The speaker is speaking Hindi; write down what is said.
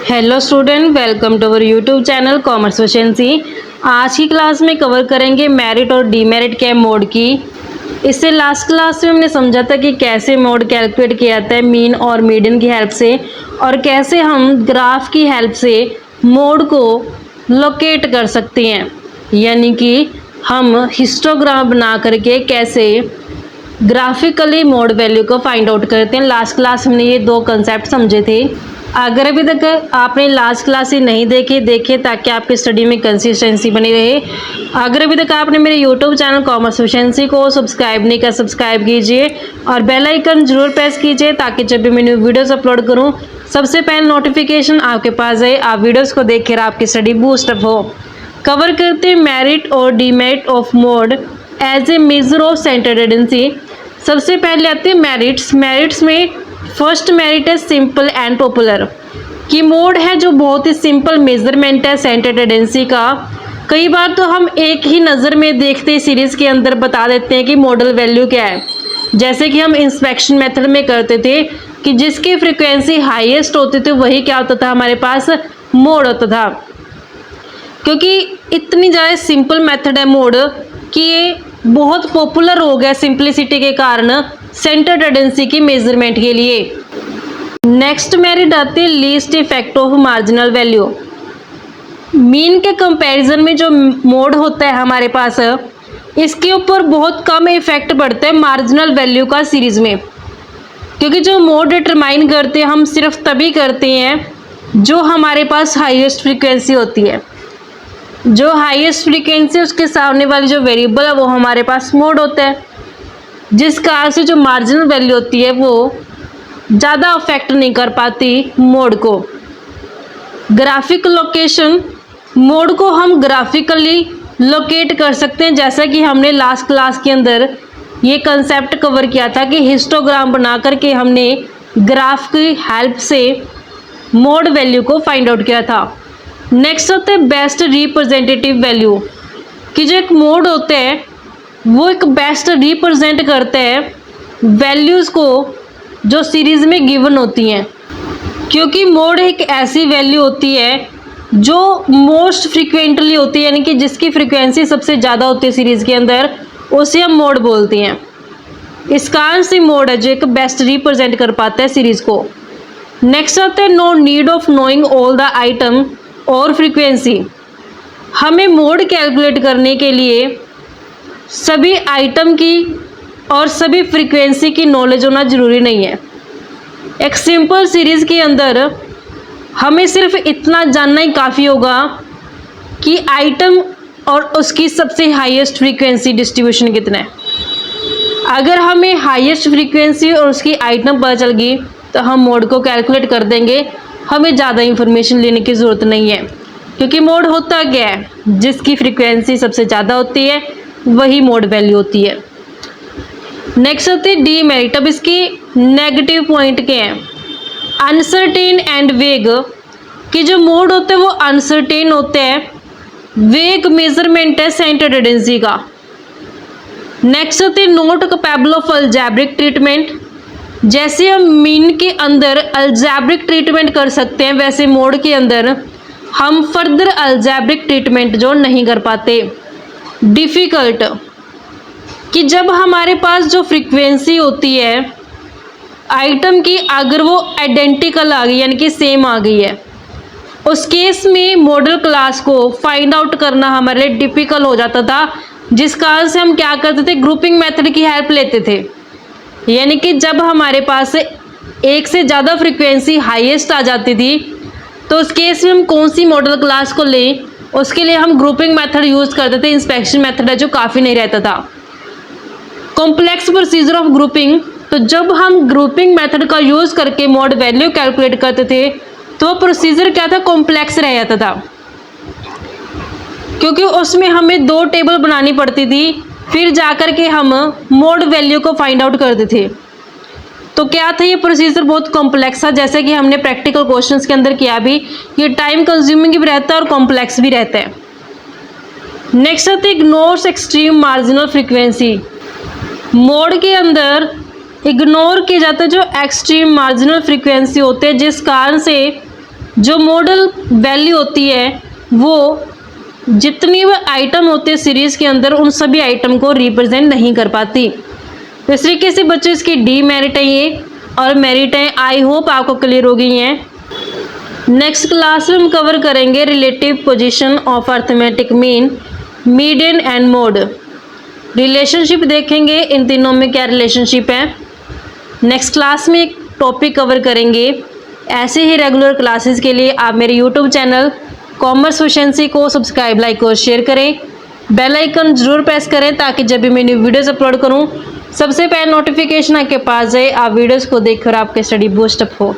Hello student, welcome to our YouTube channel commerce efficiency. आज की क्लास में कवर करेंगे मेरिट और डीमेरिट के मोड की। इससे लास्ट क्लास में हमने समझा था कि कैसे मोड कैलकुलेट किया जाता है मीन और मीडियन की हेल्प से, और कैसे हम ग्राफ की हेल्प से मोड को लोकेट कर सकते हैं, यानी कि हम हिस्टोग्राम बना करके कैसे ग्राफिकली मोड वैल्यू को फाइंड आउट करते हैं। लास्ट क्लास हमने ये दो कंसेप्ट समझे थे। अगर अभी तक आपने लास्ट क्लास ही नहीं देखे ताकि आपकी स्टडी में कंसिस्टेंसी बनी रहे। अगर अभी तक आपने मेरे यूट्यूब चैनल कॉमर्स एफिशिएंसी को सब्सक्राइब नहीं किया, सब्सक्राइब कीजिए और बेल आइकन जरूर प्रेस कीजिए ताकि जब भी मैं न्यू वीडियोस अपलोड करूं सबसे पहले नोटिफिकेशन आपके पास आए, आप वीडियोस को देखकर आपकी स्टडी बूस्टअप हो। कवर करते हैं मेरिट और demerit of mode as a measure of centre tendency. सबसे पहले आते हैं मेरिट्स। मेरिट्स में फर्स्ट मेरिट है सिंपल एंड पॉपुलर, कि मोड है जो बहुत ही सिंपल मेजरमेंट है सेंटर टेंडेंसी का। कई बार तो हम एक ही नज़र में देखते सीरीज़ के अंदर बता देते हैं कि मॉडल वैल्यू क्या है, जैसे कि हम इंस्पेक्शन मेथड में करते थे कि जिसकी फ्रीक्वेंसी हाईएस्ट होती थी वही क्या होता था, हमारे पास मोड होता था। क्योंकि इतनी ज़्यादा सिंपल मेथड है मोड कि ये बहुत पॉपुलर हो गया सिंप्लिसिटी के कारण सेंटर टेंडेंसी की मेजरमेंट के लिए। नेक्स्ट मेरिट आती है least effect of marginal value. Mean के कंपैरिजन में जो मोड होता है हमारे पास, इसके ऊपर बहुत कम इफेक्ट पड़ता है मार्जिनल वैल्यू का सीरीज में, क्योंकि जो मोड डिटरमाइन करते हैं हम सिर्फ तभी करते हैं जो हमारे पास हाईएस्ट फ्रीक्वेंसी होती है। जो हाईएस्ट फ्रीक्वेंसी उसके सामने वाली जो वेरिएबल है वो हमारे पास मोड होता है, जिस कारण से जो मार्जिनल वैल्यू होती है वो ज़्यादा अफेक्ट नहीं कर पाती मोड को। ग्राफिक लोकेशन, मोड को हम ग्राफिकली लोकेट कर सकते हैं, जैसा कि हमने लास्ट क्लास के अंदर ये कंसेप्ट कवर किया था कि हिस्टोग्राम बना करके हमने ग्राफ की हेल्प से मोड वैल्यू को फाइंड आउट किया था। नेक्स्ट होता है बेस्ट रिप्रेजेंटेटिव वैल्यू, कि जो एक मोड होता है वो एक बेस्ट रिप्रेजेंट करते हैं वैल्यूज़ को जो सीरीज़ में गिवन होती हैं, क्योंकि मोड एक ऐसी वैल्यू होती है जो मोस्ट फ्रीक्वेंटली होती है, यानी कि जिसकी फ्रीक्वेंसी सबसे ज़्यादा होती है सीरीज़ के अंदर, उसे हम मोड बोलते हैं। इस कारण से मोड है जो एक बेस्ट रिप्रेजेंट कर पाता है सीरीज़ को। नेक्स्ट आता है no need of knowing all the item और फ्रीक्वेंसी। हमें मोड कैलकुलेट करने के लिए सभी आइटम की और सभी फ्रीक्वेंसी की नॉलेज होना ज़रूरी नहीं है। एक सिंपल सीरीज़ के अंदर हमें सिर्फ इतना जानना ही काफ़ी होगा कि आइटम और उसकी सबसे हाईएस्ट फ्रीक्वेंसी डिस्ट्रीब्यूशन कितना है। अगर हमें हाईएस्ट फ्रीक्वेंसी और उसकी आइटम पता चल गई तो हम मोड को कैलकुलेट कर देंगे, हमें ज़्यादा इंफॉर्मेशन लेने की ज़रूरत नहीं है। क्योंकि मोड होता क्या है, जिसकी फ्रीक्वेंसी सबसे ज़्यादा होती है वही मोड वैल्यू होती है। नेक्स्ट होती है डीमेरिट। अब इसकी नेगेटिव पॉइंट क्या है? अनसर्टेन एंड वेग, कि जो मोड होते हैं वो अनसर्टेन होते हैं, वेग मेजरमेंट है सेंटर टेंडेंसी का। नेक्स्ट होती है not capable of algebraic treatment. जैसे हम मीन के अंदर अलजेब्रिक ट्रीटमेंट कर सकते हैं, वैसे मोड के अंदर हम फर्दर अलजेब्रिक ट्रीटमेंट जो नहीं कर पाते। डिफ़िकल्ट, कि जब हमारे पास जो फ्रीक्वेंसी होती है आइटम की, अगर वो आइडेंटिकल आ गई यानी कि सेम आ गई है, उस केस में मॉडल क्लास को फाइंड आउट करना हमारे लिए डिफ़िकल्ट हो जाता था, जिस कारण से हम क्या करते थे, ग्रुपिंग मेथड की हेल्प लेते थे। यानी कि जब हमारे पास एक से ज़्यादा फ्रीक्वेंसी हाईएस्ट आ जाती थी तो उस केस में हम कौन सी मॉडल क्लास को लें, उसके लिए हम ग्रुपिंग मेथड यूज़ करते थे। इंस्पेक्शन मेथड है जो काफ़ी नहीं रहता था। कॉम्प्लेक्स प्रोसीजर ऑफ ग्रुपिंग, तो जब हम ग्रुपिंग मेथड का यूज़ करके मोड वैल्यू कैलकुलेट करते थे तो प्रोसीजर क्या था, कॉम्प्लेक्स रह जाता था, क्योंकि उसमें हमें दो टेबल बनानी पड़ती थी, फिर जाकर के हम मोड वैल्यू को फाइंड आउट करते थे। तो क्या था, ये प्रोसीजर बहुत कॉम्प्लेक्स था, जैसे कि हमने प्रैक्टिकल क्वेश्चंस के अंदर किया भी, ये टाइम कंज्यूमिंग भी रहता है और कॉम्प्लेक्स भी रहता है। नेक्स्ट है ignores extreme marginal frequency. Mode के अंदर इग्नोर किया जाता है जो एक्सट्रीम मार्जिनल फ्रीक्वेंसी होते हैं, जिस कारण से जो मॉडल वैल्यू होती है वो जितनी भी आइटम होते हैं सीरीज़ के अंदर उन सभी आइटम को रिप्रेजेंट नहीं कर पाती। तो इस तरीके से बच्चों इसकी डीमेरिट है ये और मेरिट है। आई होप आपको क्लियर हो गई हैं। नेक्स्ट क्लास में हम कवर करेंगे relative position of arithmetic mean, median and mode. Relationship देखेंगे, इन तीनों में क्या रिलेशनशिप है। नेक्स्ट क्लास में एक टॉपिक कवर करेंगे। ऐसे ही रेगुलर क्लासेस के लिए आप मेरे यूट्यूब चैनल कॉमर्स एफिशिएंसी को सब्सक्राइब, लाइक और शेयर करें। बेल आइकन जरूर प्रेस करें ताकि जब भी मैं न्यू वीडियोस अपलोड करूं सबसे पहले नोटिफिकेशन आपके पास जाए, आप वीडियोस को देखकर आपके स्टडी बूस्ट अप हो।